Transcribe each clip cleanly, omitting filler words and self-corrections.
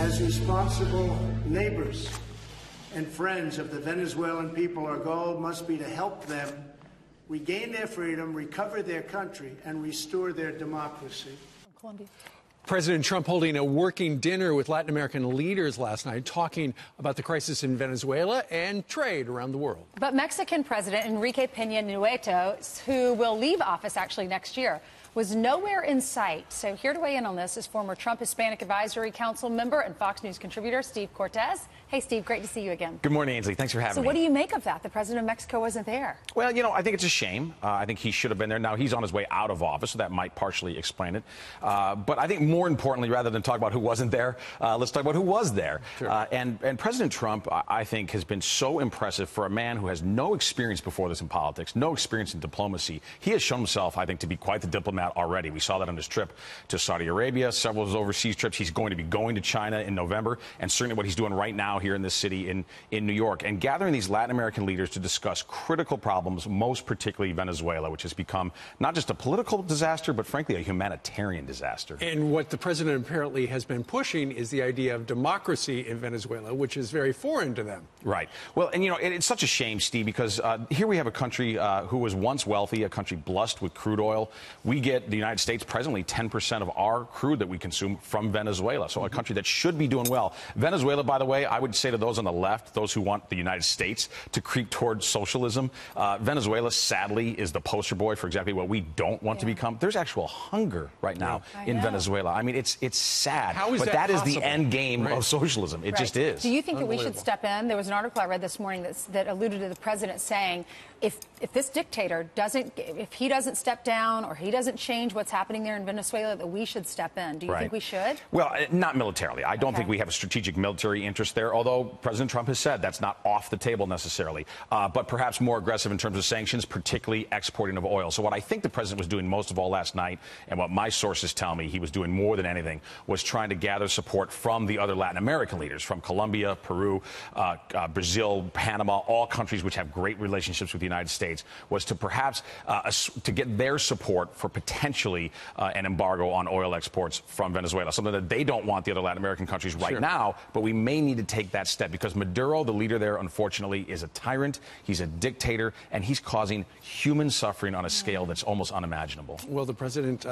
As responsible neighbors and friends of the Venezuelan people, our goal must be to help them regain their freedom, recover their country, and restore their democracy. Columbia. President Trump holding a working dinner with Latin American leaders last night, talking about the crisis in Venezuela and trade around the world. But Mexican President Enrique Peña Nieto, who will leave office actually next year, was nowhere in sight. So here to weigh in on this is former Trump Hispanic Advisory Council member and Fox News contributor Steve Cortes. Hey, Steve, great to see you again. Good morning, Ainsley. Thanks for having me. So what do you make of that? The president of Mexico wasn't there. Well, you know, I think it's a shame. I think he should have been there. Now, he's on his way out of office, so that might partially explain it. But I think more importantly, rather than talk about who wasn't there, let's talk about who was there. Sure. And President Trump, I think, has been so impressive for a man who has no experience before this in politics, no experience in diplomacy. He has shown himself, I think, to be quite the diplomat already. We saw that on his trip to Saudi Arabia, several of his overseas trips. He's going to be going to China in November, and certainly what he's doing right now here in this city in New York, and gathering these Latin American leaders to discuss critical problems, most particularly Venezuela, which has become not just a political disaster, but frankly a humanitarian disaster. And what the president apparently has been pushing is the idea of democracy in Venezuela, which is very foreign to them. Right. Well, and you know, it's such a shame, Steve, because here we have a country who was once wealthy, a country blessed with crude oil. We get, the United States, presently 10% of our crude that we consume from Venezuela. So a country that should be doing well. Venezuela, by the way, I would say to those on the left, those who want the United States to creep towards socialism, Venezuela, sadly, is the poster boy for exactly what we don't want to become. There's actual hunger right now in Venezuela. I mean, it's sad. How is but that is the possible? end game of socialism. It just is. Do you think that we should step in? There was an article I read this morning that alluded to the president saying if this dictator if he doesn't step down or he doesn't change what's happening there in Venezuela, that we should step in. Do you think we should? Well, not militarily. I don't think we have a strategic military interest there, although President Trump has said that's not off the table necessarily, but perhaps more aggressive in terms of sanctions, particularly exporting of oil. So what I think the president was doing most of all last night, and what my sources tell me he was doing more than anything, was trying to gather support from the other Latin American leaders, from Colombia, Peru, Brazil, Panama, all countries which have great relationships with the United States, was to perhaps to get their support for potentially an embargo on oil exports from Venezuela, something that they don't want the other Latin American countries right now, but we may need to take that step because Maduro, the leader there, unfortunately, is a tyrant. He's a dictator, and he's causing human suffering on a scale that's almost unimaginable. Well, the president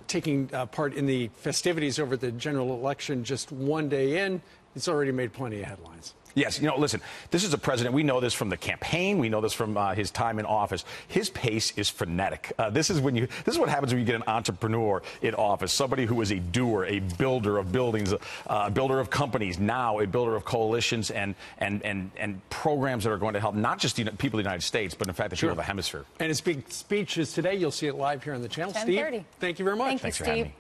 taking part in the festivities over the general election just one day in, it's already made plenty of headlines. Yes, you know, listen, this is a president. We know this from the campaign. We know this from his time in office. His pace is frenetic. This is what happens when you get an entrepreneur in office, somebody who is a doer, a builder of buildings, a builder of companies, now a builder of coalitions and programs that are going to help not just the people of the United States, but in fact the people of the hemisphere. And his big speech is today. You'll see it live here on the channel. Steve, thank you very much. Thanks for having me.